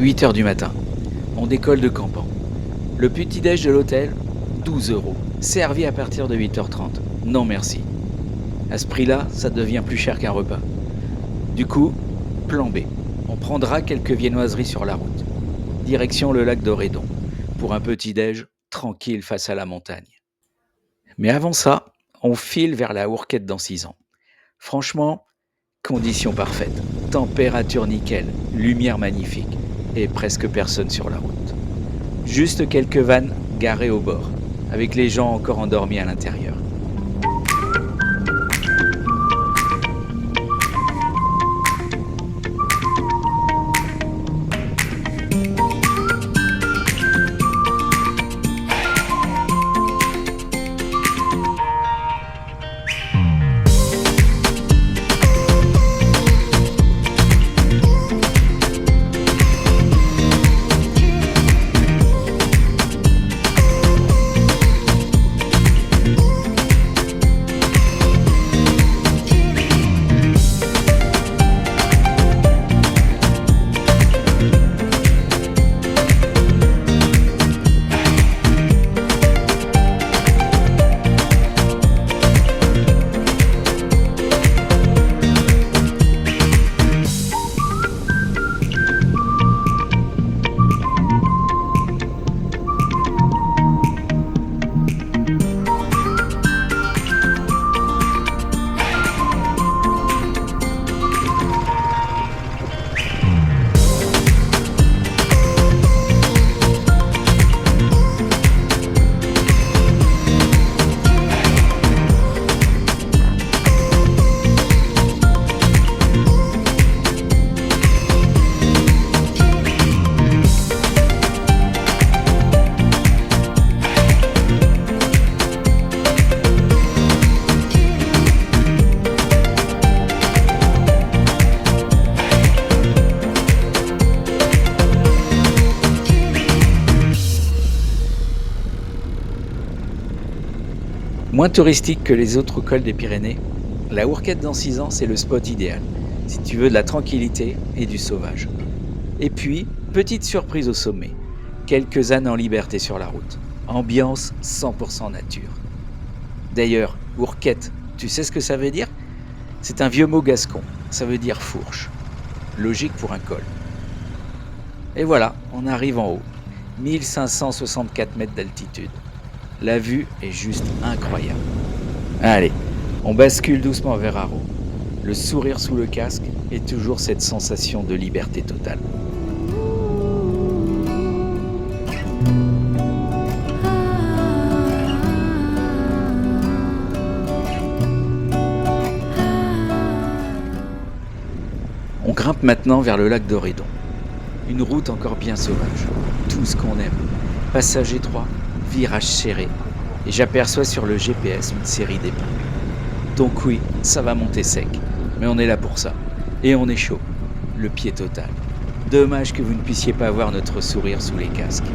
8 heures du matin. On décolle de Campan. Le petit-déj de l'hôtel, 12 €. Servi à partir de 8h30. Non merci. À ce prix-là, ça devient plus cher qu'un repas. Du coup, plan B. On prendra quelques viennoiseries sur la route. Direction le lac d'Oredon. Pour un petit-déj tranquille face à la montagne. Mais avant ça, on file vers la Hourquette d'Ancizan. Franchement, conditions parfaites. Température nickel, lumière magnifique et presque personne sur la route. Juste quelques vannes garées au bord, avec les gens encore endormis à l'intérieur. Moins touristique que les autres cols des Pyrénées, la Hourquette d'Ancizan, c'est le spot idéal, si tu veux de la tranquillité et du sauvage. Et puis, petite surprise au sommet, quelques ânes en liberté sur la route. Ambiance 100% nature. D'ailleurs, Hourquette, tu sais ce que ça veut dire? C'est un vieux mot gascon, ça veut dire fourche. Logique pour un col. Et voilà, on arrive en haut, 1564 mètres d'altitude. La vue est juste incroyable. Allez, on bascule doucement vers Haro. Le sourire sous le casque et toujours cette sensation de liberté totale. On grimpe maintenant vers le lac d'Oredon. Une route encore bien sauvage. Tout ce qu'on aime. Passage étroit, virage serré. Et j'aperçois sur le GPS une série d'épingles. Donc oui, ça va monter sec. Mais on est là pour ça. Et on est chaud. Le pied total. Dommage que vous ne puissiez pas voir notre sourire sous les casques.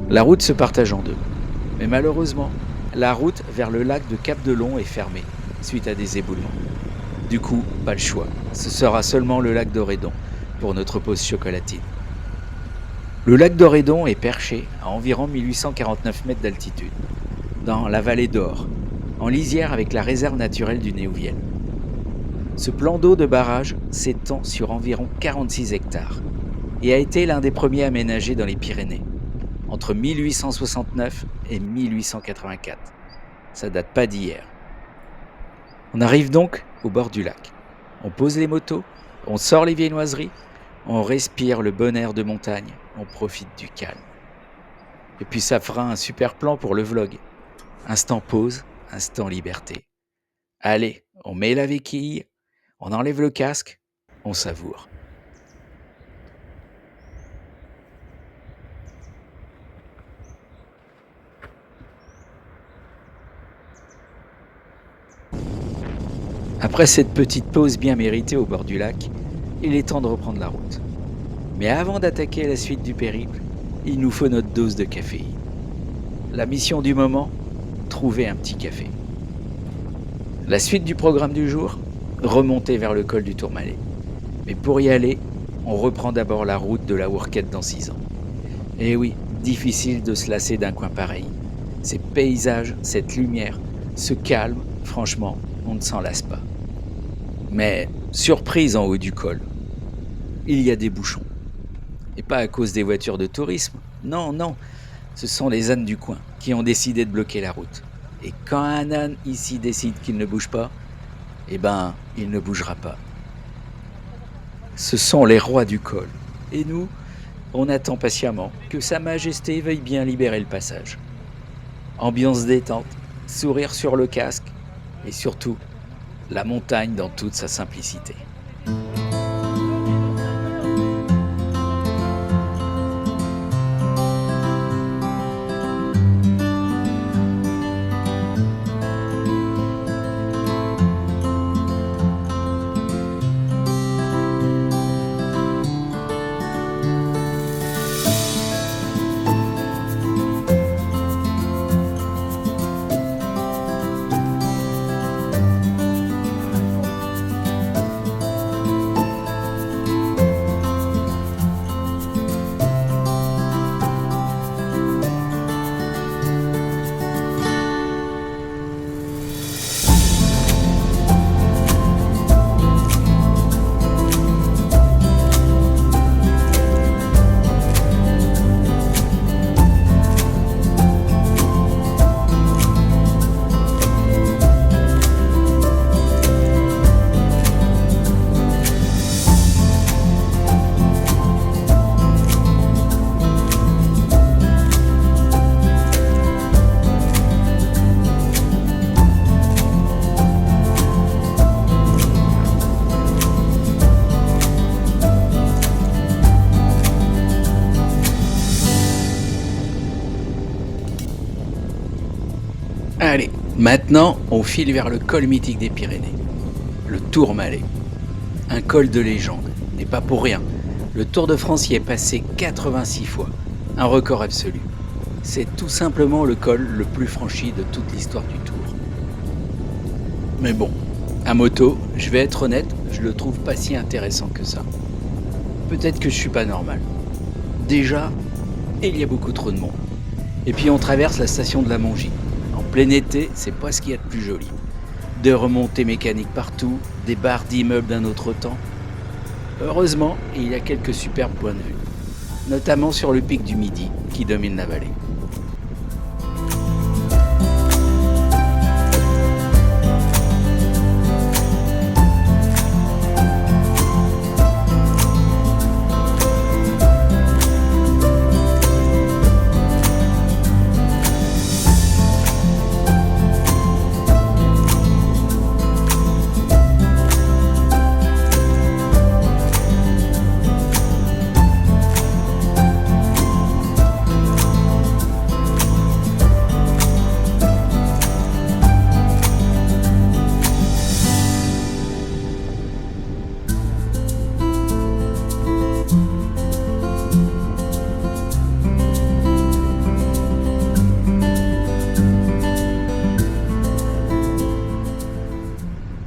La route se partage en deux. Mais malheureusement, la route vers le lac de Cap-de-Long est fermée, suite à des éboulements. Du coup, pas le choix. Ce sera seulement le lac d'Oredon pour notre pause chocolatine. Le lac d'Oredon est perché à environ 1849 mètres d'altitude. dans la vallée d'Or, en lisière avec la réserve naturelle du Néouviel. Ce plan d'eau de barrage s'étend sur environ 46 hectares et a été l'un des premiers aménagés dans les Pyrénées, entre 1869 et 1884. Ça date pas d'hier. On arrive donc au bord du lac. On pose les motos, on sort les viennoiseries, on respire le bon air de montagne, on profite du calme. Et puis ça fera un super plan pour le vlog. Instant pause, instant liberté. Allez, on met la béquille, on enlève le casque, on savoure. Après cette petite pause bien méritée au bord du lac, il est temps de reprendre la route. Mais avant d'attaquer la suite du périple, il nous faut notre dose de caféine. La mission du moment, trouver un petit café. La suite du programme du jour, remonter vers le col du Tourmalet. Mais pour y aller, on reprend d'abord la route de la Hourquette dans 6 ans. Et oui, difficile de se lasser d'un coin pareil. Ces paysages, cette lumière, ce calme, franchement, on ne s'en lasse pas. Mais surprise en haut du col, il y a des bouchons. Et pas à cause des voitures de tourisme, non, non, ce sont les ânes du coin qui ont décidé de bloquer la route. Et quand un âne ici décide qu'il ne bouge pas, eh ben, il ne bougera pas. Ce sont les rois du col. Et nous, on attend patiemment que Sa Majesté veuille bien libérer le passage. Ambiance détente, sourire sur le casque et surtout, la montagne dans toute sa simplicité. Allez, maintenant on file vers le col mythique des Pyrénées, le Tourmalet. Un col de légende, et pas pour rien. Le Tour de France y est passé 86 fois, un record absolu. C'est tout simplement le col le plus franchi de toute l'histoire du Tour. Mais bon, à moto, je vais être honnête, je le trouve pas si intéressant que ça. Peut-être que je suis pas normal. Déjà, il y a beaucoup trop de monde. Et puis on traverse la station de la Mongie. En plein été, c'est pas ce qu'il y a de plus joli. Des remontées mécaniques partout, des barres d'immeubles d'un autre temps. Heureusement, il y a quelques superbes points de vue, notamment sur le pic du Midi qui domine la vallée.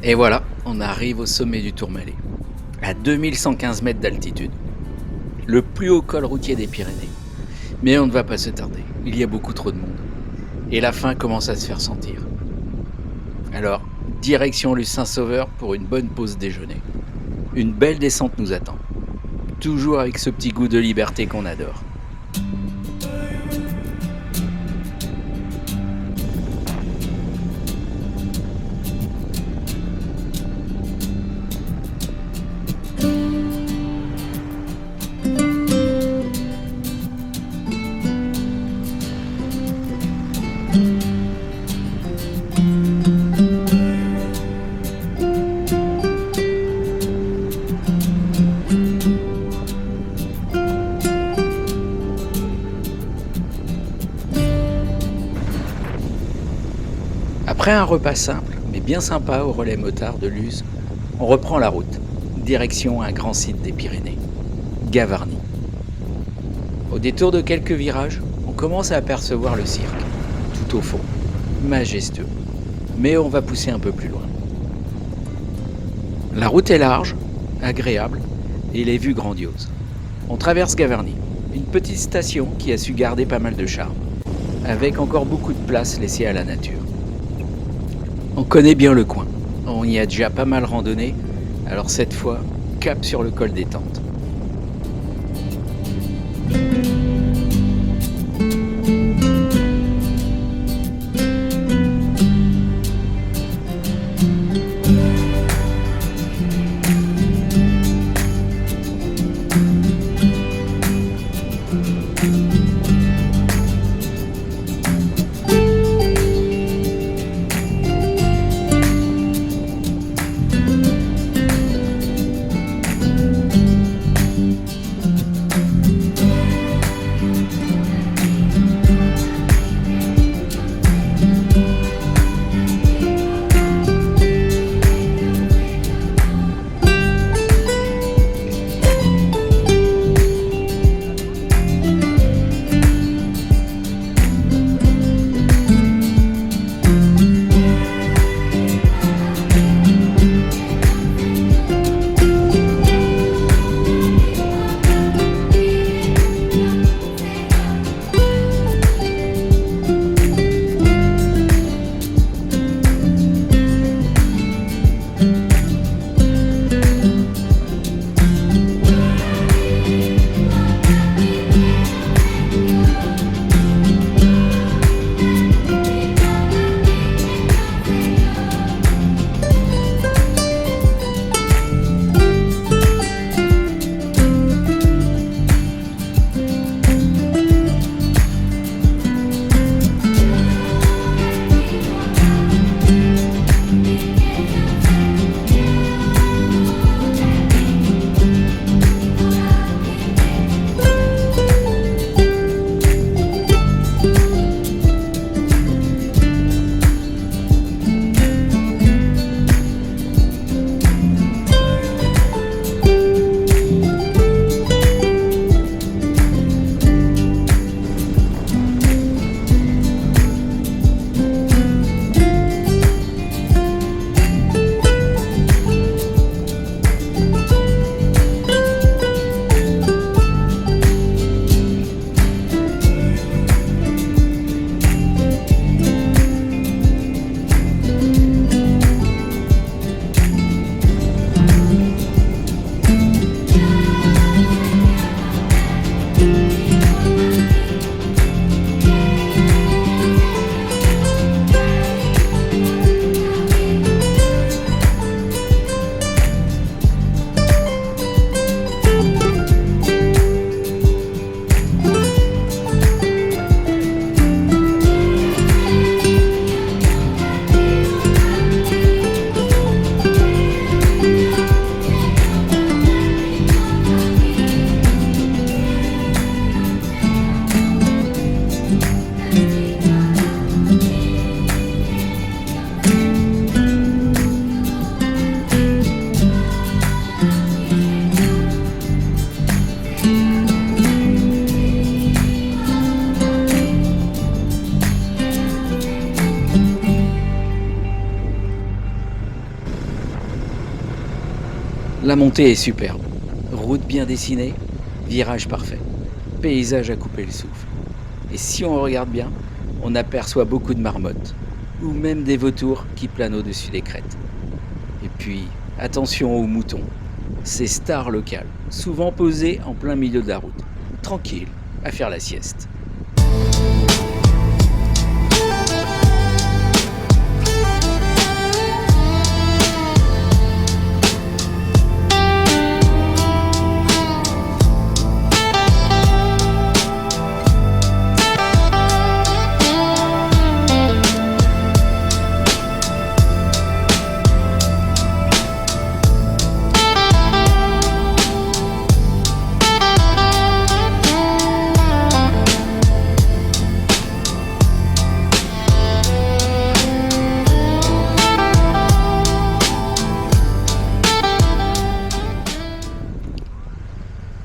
Et voilà, on arrive au sommet du Tourmalet, à 2115 mètres d'altitude. Le plus haut col routier des Pyrénées. Mais on ne va pas se tarder, il y a beaucoup trop de monde. et la faim commence à se faire sentir. Alors, direction le Saint-Sauveur pour une bonne pause déjeuner. Une belle descente nous attend, toujours avec ce petit goût de liberté qu'on adore. Après un repas simple, mais bien sympa au relais motard de Luz, on reprend la route, direction un grand site des Pyrénées, Gavarnie. Au détour de quelques virages, on commence à apercevoir le cirque, tout au fond, majestueux. Mais on va pousser un peu plus loin. La route est large, agréable, et les vues grandioses. On traverse Gavarnie, une petite station qui a su garder pas mal de charme, avec encore beaucoup de place laissée à la nature. On connaît bien le coin, on y a déjà pas mal randonné, alors cette fois, cap sur le col des Tentes. La montée est superbe, route bien dessinée, virage parfait, paysage à couper le souffle. Et si on regarde bien, On aperçoit beaucoup de marmottes, ou même des vautours qui planent au-dessus des crêtes. Et puis, attention aux moutons, ces stars locales, souvent posées en plein milieu de la route, tranquilles, à faire la sieste.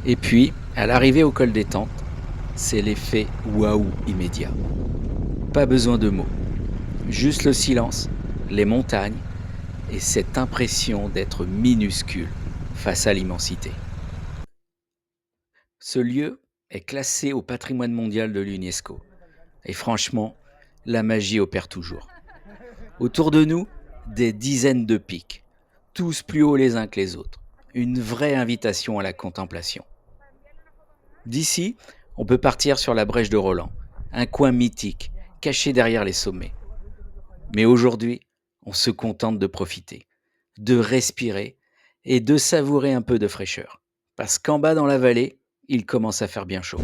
Et puis, à l'arrivée au col des Tentes, c'est l'effet waouh immédiat. Pas besoin de mots, juste le silence, les montagnes et cette impression d'être minuscule face à l'immensité. Ce lieu est classé au patrimoine mondial de l'UNESCO. Et franchement, la magie opère toujours. Autour de nous, des dizaines de pics, tous plus hauts les uns que les autres. Une vraie invitation à la contemplation. D'ici, on peut partir sur la brèche de Roland, un coin mythique, caché derrière les sommets. Mais aujourd'hui, on se contente de profiter, de respirer et de savourer un peu de fraîcheur. Parce qu'en bas dans la vallée, il commence à faire bien chaud.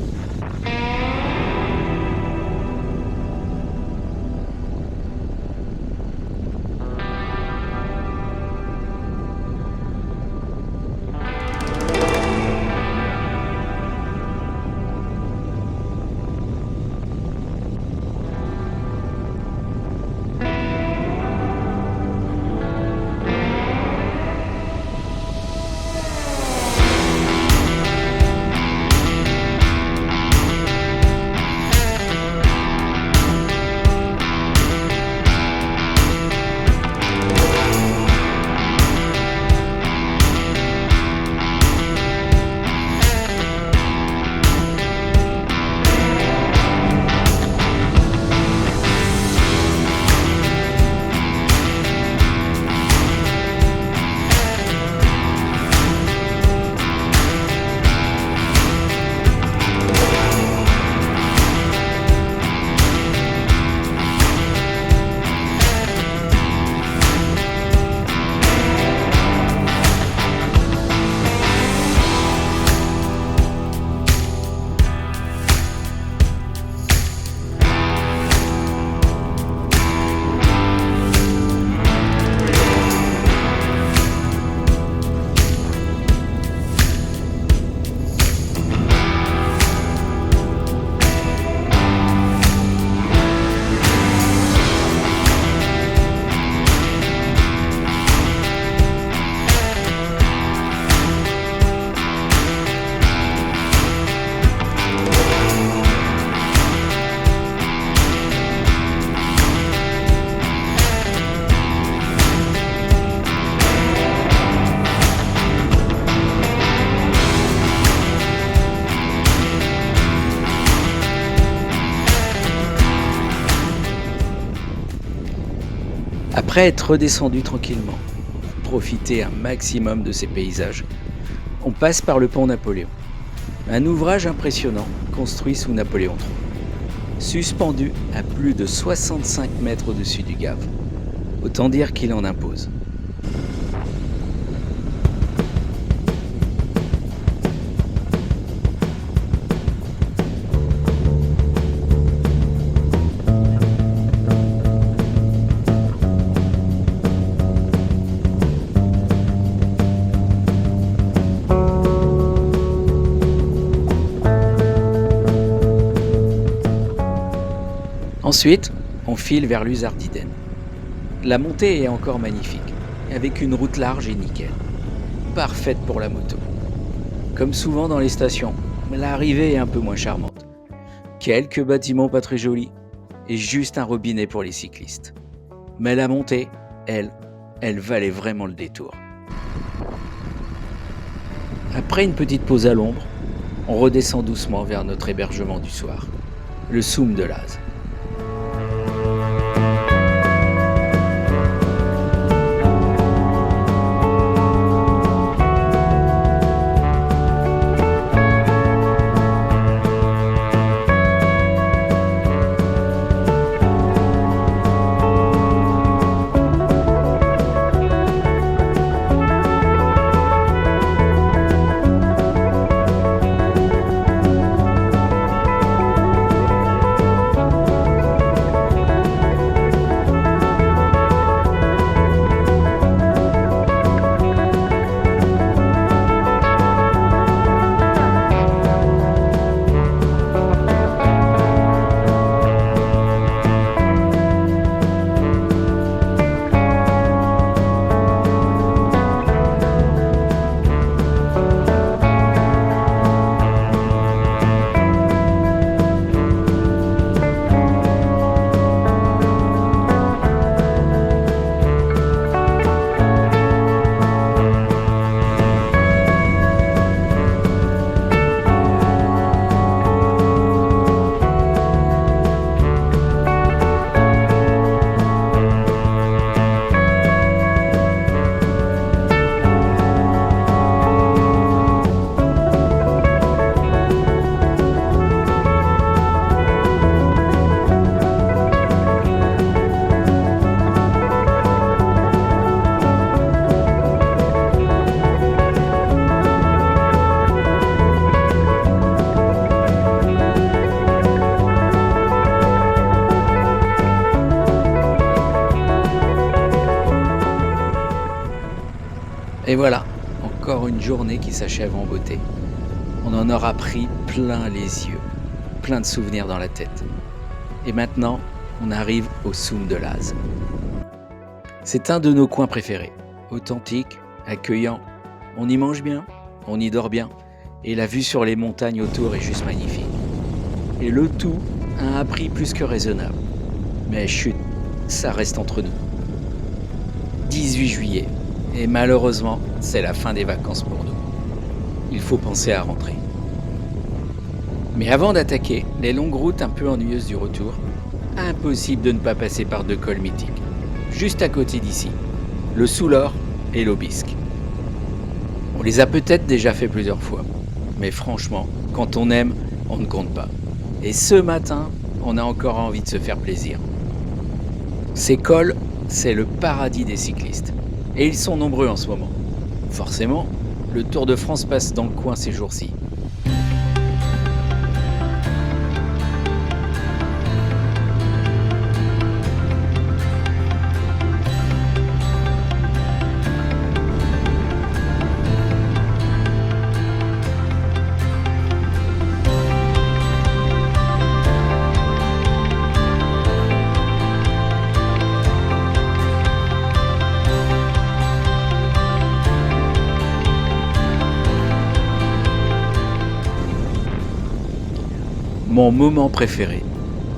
Après être redescendu tranquillement, profiter un maximum de ces paysages, on passe par le pont Napoléon, un ouvrage impressionnant construit sous Napoléon III, suspendu à plus de 65 mètres au-dessus du Gave. Autant dire qu'il en impose. Ensuite, on file vers l'Uzardiden. La montée est encore magnifique, avec une route large et nickel, parfaite pour la moto. Comme souvent dans les stations, l'arrivée est un peu moins charmante. Quelques bâtiments pas très jolis, et juste un robinet pour les cyclistes. Mais la montée, elle valait vraiment le détour. Après une petite pause à l'ombre, on redescend doucement vers notre hébergement du soir, le Soum de Laz. Et voilà, encore une journée qui s'achève en beauté. On en aura pris plein les yeux, plein de souvenirs dans la tête. Et maintenant, on arrive au Soum de Laz. C'est un de nos coins préférés. Authentique, accueillant, on y mange bien, on y dort bien, et la vue sur les montagnes autour est juste magnifique. Et le tout à un prix plus que raisonnable. Mais chut, ça reste entre nous. 18 juillet, et malheureusement, c'est la fin des vacances pour nous. Il faut penser à rentrer. Mais avant d'attaquer les longues routes un peu ennuyeuses du retour, impossible de ne pas passer par deux cols mythiques, juste à côté d'ici, le Soulor et l'Aubisque. On les a peut-être déjà fait plusieurs fois, mais franchement, quand on aime, on ne compte pas. Et ce matin, on a encore envie de se faire plaisir. Ces cols, c'est le paradis des cyclistes, et ils sont nombreux en ce moment. Forcément, le Tour de France passe dans le coin ces jours-ci. Mon moment préféré,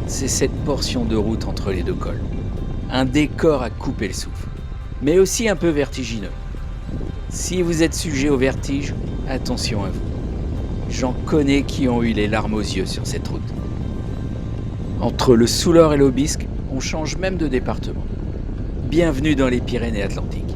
c'est cette portion de route entre les deux cols. Un décor à couper le souffle, mais aussi un peu vertigineux. Si vous êtes sujet au vertige, attention à vous. J'en connais qui ont eu les larmes aux yeux sur cette route. Entre le Soulor et l'Aubisque, on change même de département. Bienvenue dans les Pyrénées-Atlantiques.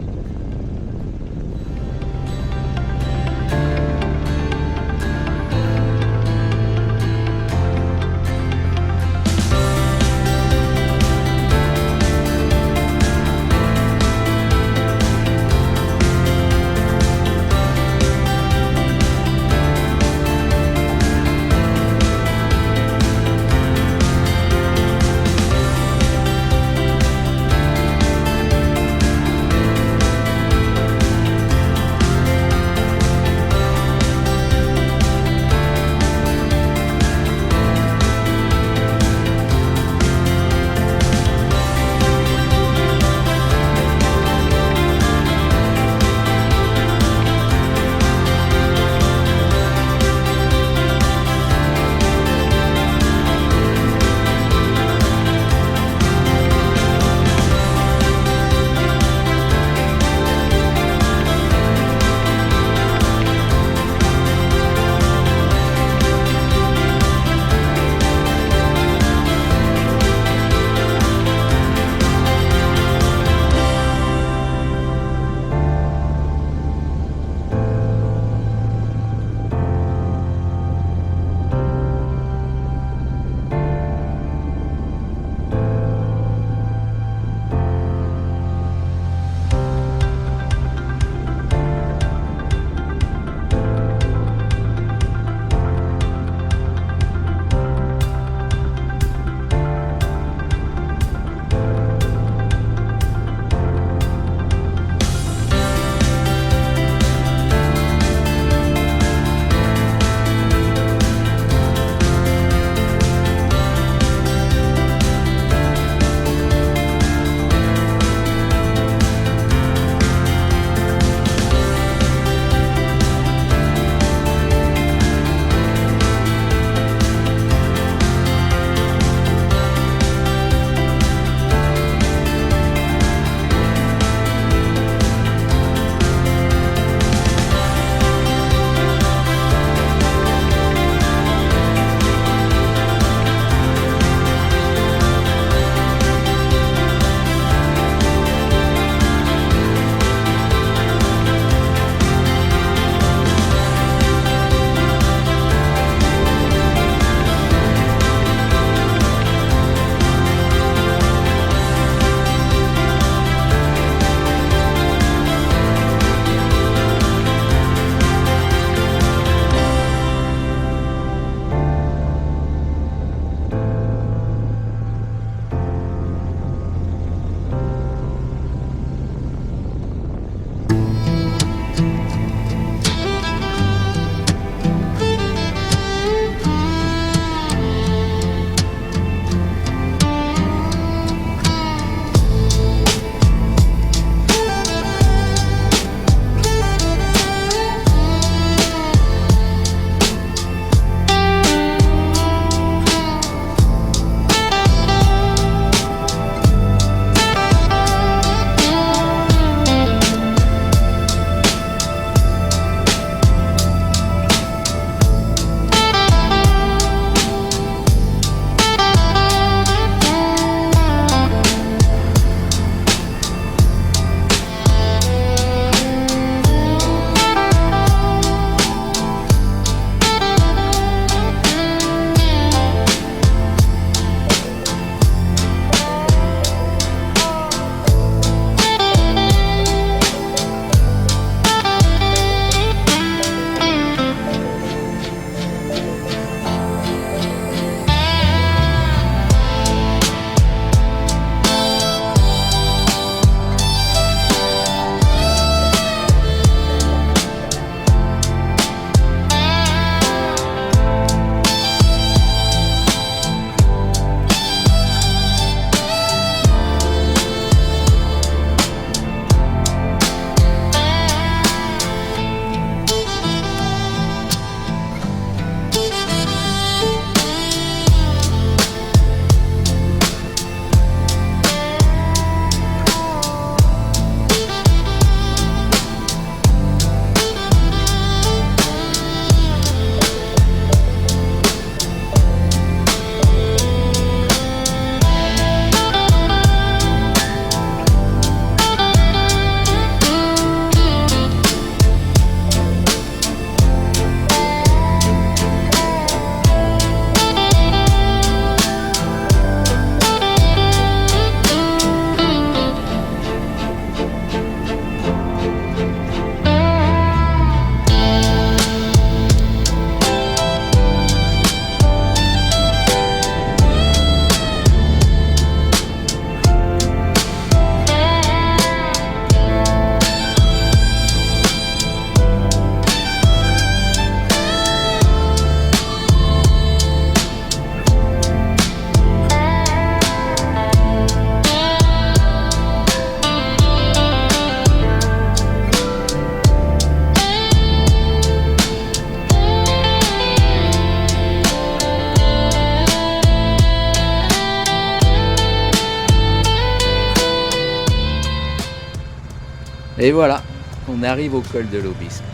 Et voilà, on arrive au col de l'Aubisque,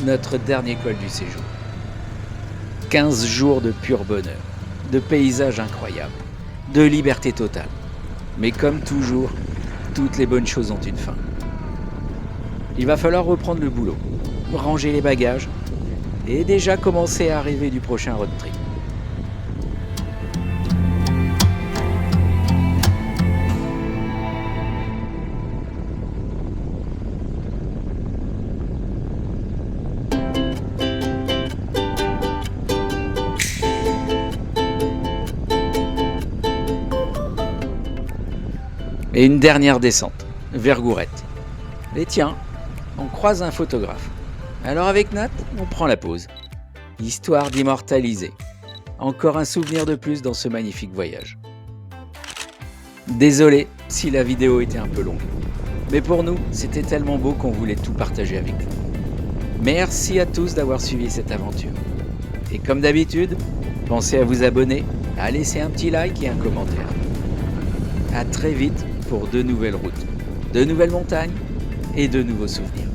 notre dernier col du séjour. 15 jours de pur bonheur, de paysages incroyables, de liberté totale. Mais comme toujours, toutes les bonnes choses ont une fin. Il va falloir reprendre le boulot, ranger les bagages et déjà commencer à rêver du prochain road trip. Et une dernière descente, vers Gourette. Et tiens, on croise un photographe. Alors avec Nat, on prend la pause. Histoire d'immortaliser. Encore un souvenir de plus dans ce magnifique voyage. Désolé si la vidéo était un peu longue. Mais pour nous, c'était tellement beau qu'on voulait tout partager avec vous. Merci à tous d'avoir suivi cette aventure. Et comme d'habitude, pensez à vous abonner, à laisser un petit like et un commentaire. À très vite pour de nouvelles routes, de nouvelles montagnes et de nouveaux souvenirs.